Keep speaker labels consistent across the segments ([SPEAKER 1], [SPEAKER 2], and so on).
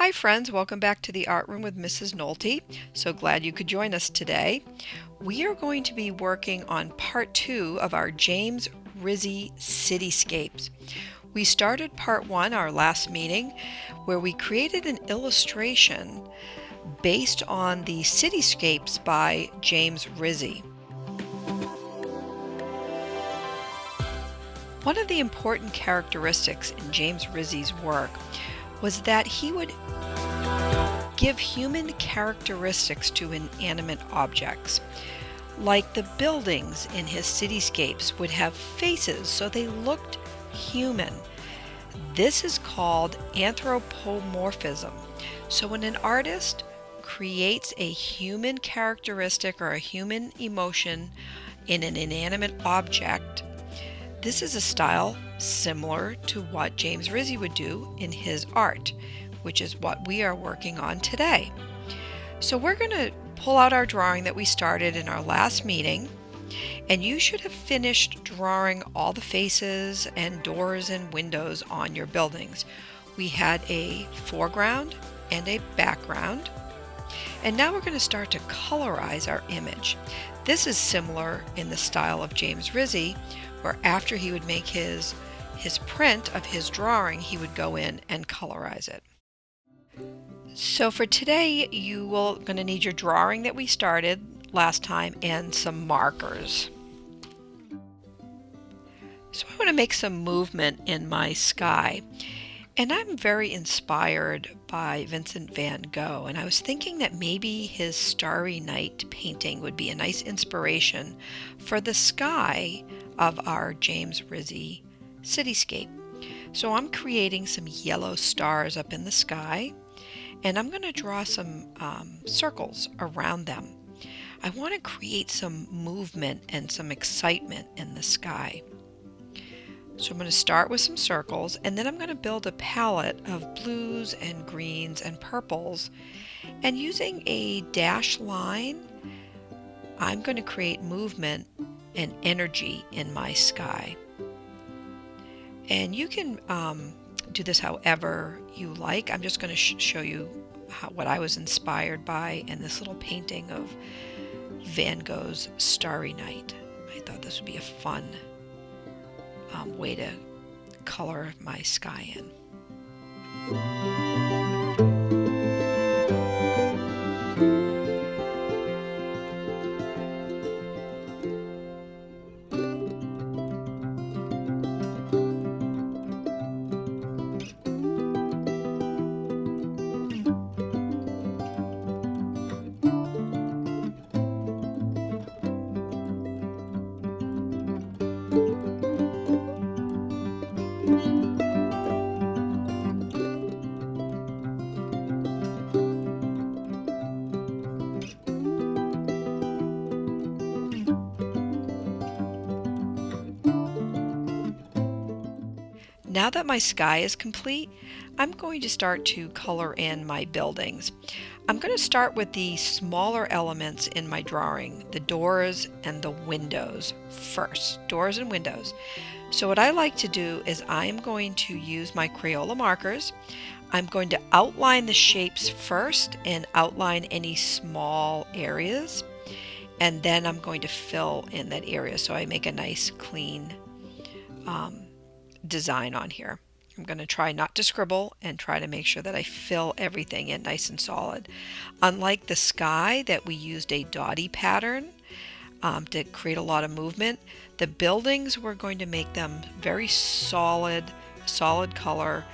[SPEAKER 1] Hi friends, welcome back to the Art Room with Mrs. Nolte. So glad you could join us today. We are going to be working on part 2 of our James Rizzi Cityscapes. We started part 1, our last meeting, where we created an illustration based on the Cityscapes by James Rizzi. One of the important characteristics in James Rizzi's work was that he would give human characteristics to inanimate objects. Like the buildings in his cityscapes would have faces so they looked human. This is called anthropomorphism. So when an artist creates a human characteristic or a human emotion in an inanimate object, this is a style similar to what James Rizzi would do in his art, which is what we are working on today. So we're going to pull out our drawing that we started in our last meeting, and you should have finished drawing all the faces and doors and windows on your buildings. We had a foreground and a background, and now we're going to start to colorize our image. This is similar in the style of James Rizzi, where after he would make his print of his drawing, he would go in and colorize it. So for today, you will going to need your drawing that we started last time and some markers. So I want to make some movement in my sky. And I'm very inspired by Vincent van Gogh, and I was thinking that maybe his Starry Night painting would be a nice inspiration for the sky of our James Rizzi cityscape. So I'm creating some yellow stars up in the sky, and I'm going to draw some circles around them. I want to create some movement and some excitement in the sky. So I'm going to start with some circles, and then I'm going to build a palette of blues and greens and purples. And using a dashed line, I'm going to create movement and energy in my sky. And you can do this however you like. I'm just going to show you what I was inspired by in this little painting of Van Gogh's Starry Night. I thought this would be a fun way to color my sky in. Now that my sky is complete, I'm going to start to color in my buildings. I'm going to start with the smaller elements in my drawing, the doors and the windows first, doors and windows. So what I like to do is I'm going to use my Crayola markers. I'm going to outline the shapes first and outline any small areas, and then I'm going to fill in that area so I make a nice clean design on here. I'm going to try not to scribble and try to make sure that I fill everything in nice and solid. Unlike the sky that we used a dotty pattern to create a lot of movement, the buildings we're going to make them very solid color,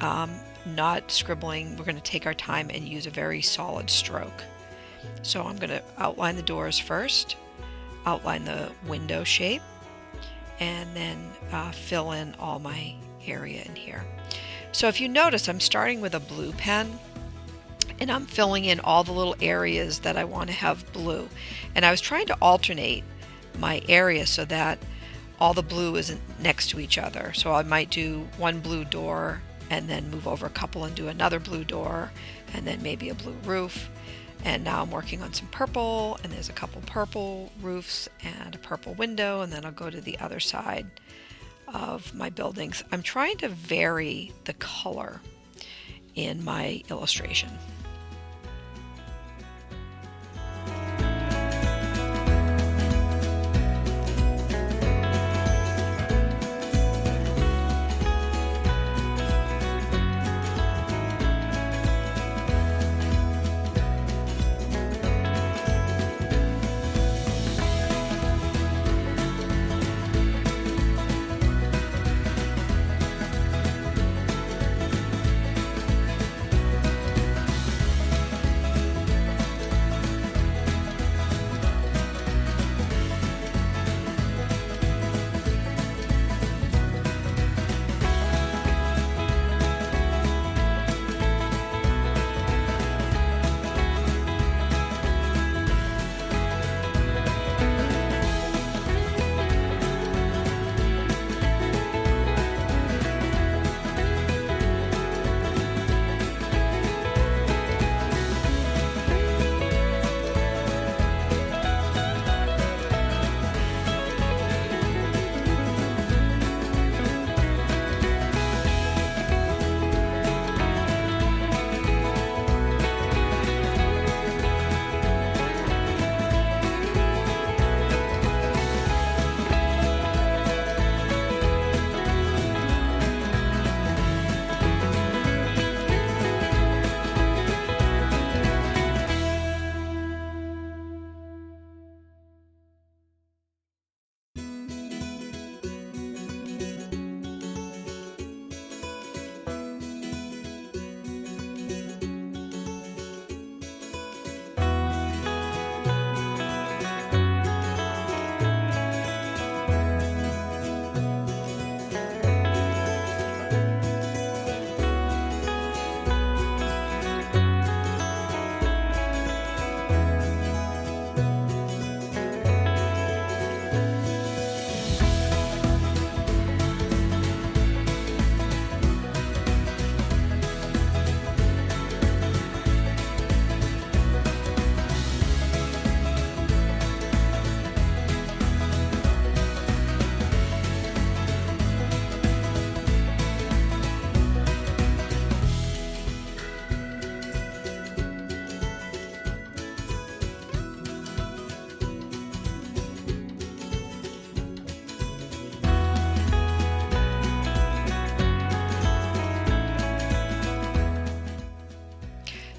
[SPEAKER 1] not scribbling. We're going to take our time and use a very solid stroke. So I'm going to outline the doors first, outline the window shape, and then fill in all my area in here. So if you notice, I'm starting with a blue pen, and I'm filling in all the little areas that I want to have blue. And I was trying to alternate my area so that all the blue isn't next to each other. So I might do one blue door and then move over a couple and do another blue door and then maybe a blue roof. And now I'm working on some purple, and there's a couple purple roofs and a purple window, and then I'll go to the other side of my buildings. I'm trying to vary the color in my illustration.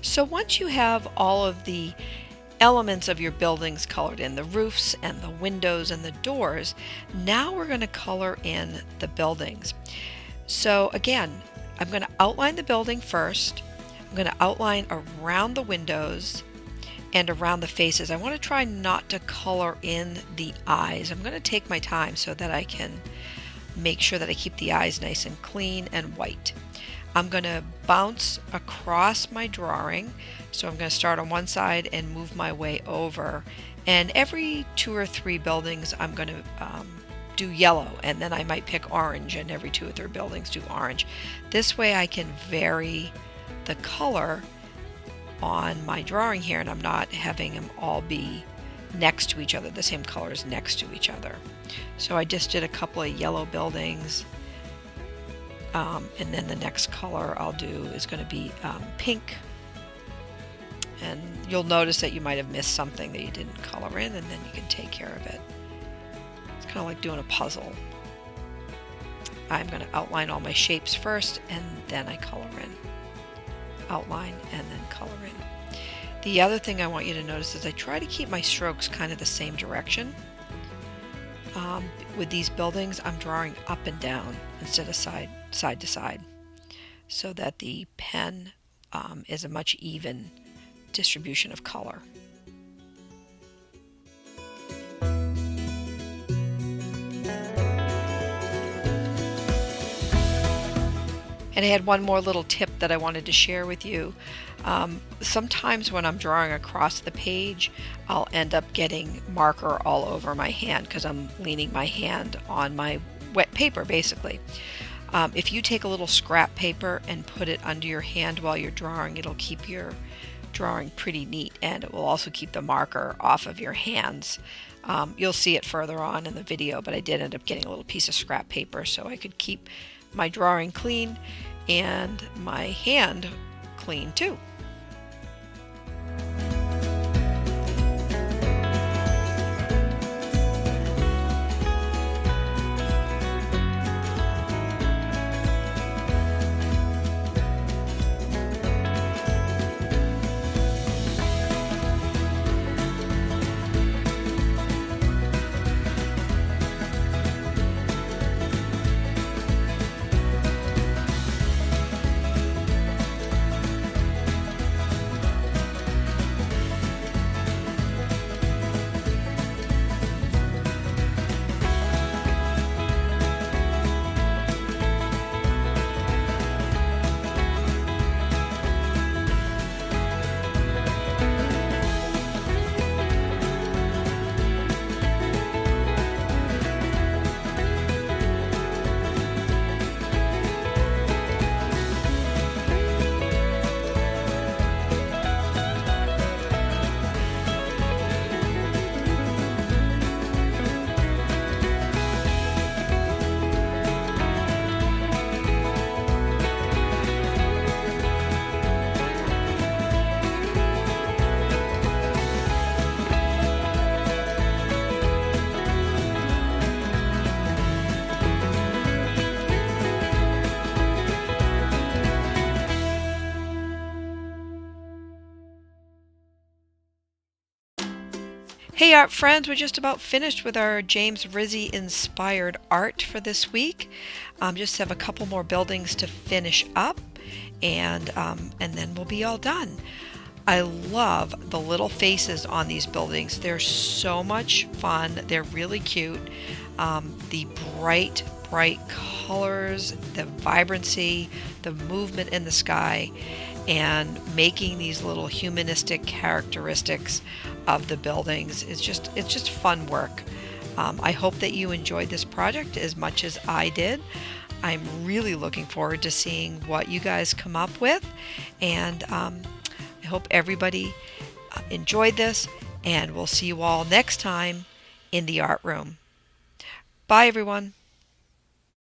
[SPEAKER 1] So once you have all of the elements of your buildings colored in, the roofs and the windows and the doors, now we're going to color in the buildings. So again, I'm going to outline the building first. I'm going to outline around the windows and around the faces. I want to try not to color in the eyes. I'm going to take my time so that I can make sure that I keep the eyes nice and clean and white. I'm going to bounce across my drawing. So I'm going to start on one side and move my way over. And every 2 or 3 buildings, I'm going to do yellow, and then I might pick orange, and every 2 or 3 buildings do orange. This way I can vary the color on my drawing here, and I'm not having them all be next to each other, the same colors next to each other. So I just did a couple of yellow buildings. And then the next color I'll do is going to be pink. And you'll notice that you might have missed something that you didn't color in, and then you can take care of it. It's kind of like doing a puzzle. I'm going to outline all my shapes first, and then I color in. Outline and then color in. The other thing I want you to notice is I try to keep my strokes kind of the same direction. With these buildings, I'm drawing up and down instead of side to side, so that the pen is a much even distribution of color. And I had one more little tip that I wanted to share with you. Sometimes when I'm drawing across the page, I'll end up getting marker all over my hand because I'm leaning my hand on my wet paper, basically. If you take a little scrap paper and put it under your hand while you're drawing, it'll keep your drawing pretty neat, and it will also keep the marker off of your hands. You'll see it further on in the video, but I did end up getting a little piece of scrap paper so I could keep my drawing clean and my hand clean too. Hey art friends, we're just about finished with our James Rizzi inspired art for this week. Just have a couple more buildings to finish up, and then we'll be all done. I love the little faces on these buildings. They're so much fun. They're really cute. The bright colors, the vibrancy, the movement in the sky, and making these little humanistic characteristics of the buildings is it's just fun work. I hope that you enjoyed this project as much as I did. I'm really looking forward to seeing what you guys come up with, and I hope everybody enjoyed this, and we'll see you all next time in the art room. Bye everyone.